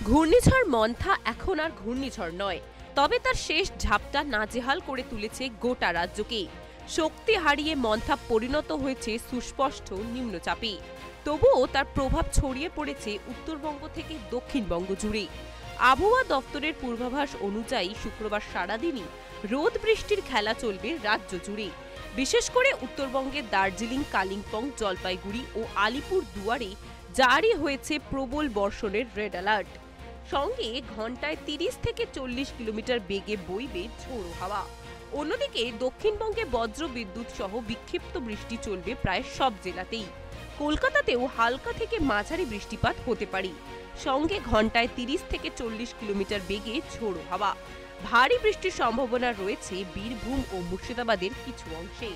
ঘূর্ণিঝড় মন্থা এখন আর ঘূর্ণিঝড় নয়, তবে তার শেষ ঝাপটা নাজেহাল করে তুলেছে গোটা রাজ্যকে। শক্তি হারিয়ে মন্থা পরিণত হয়েছে সুস্পষ্ট নিম্নচাপে। তবুও তার প্রভাব ছড়িয়ে পড়েছে উত্তরবঙ্গ থেকে দক্ষিণবঙ্গ জুড়ে। আবহাওয়া দফতরের পূর্বাভাস অনুযায়ী শুক্রবার সারাদিনই রোদ বৃষ্টির খেলা চলবে রাজ্য জুড়ে। বিশেষ করে উত্তরবঙ্গের দার্জিলিং, কালিম্পং, জলপাইগুড়ি ও আলিপুর দুয়ারে জারি হয়েছে প্রবল বর্ষণের রেড অ্যালার্ট। সঙ্গে ঘন্টায় ৩০ থেকে ৪০ কিলোমিটার বেগে বইবে ঝোড়ো হাওয়া। অন্যদিকে দক্ষিণবঙ্গে বজ্র বিদ্যুৎ সহ বিক্ষিপ্ত বৃষ্টি চলবে প্রায় সব জেলাতেই। কলকাতাতেও হালকা থেকে মাঝারি বৃষ্টিপাত হতে পারে। সঙ্গে ঘন্টায় ৩০ থেকে ৪০ কিলোমিটার বেগে ঝোড়ো হাওয়া। ভারী বৃষ্টির সম্ভাবনা রয়েছে বীরভূম ও মুর্শিদাবাদের কিছু অংশে।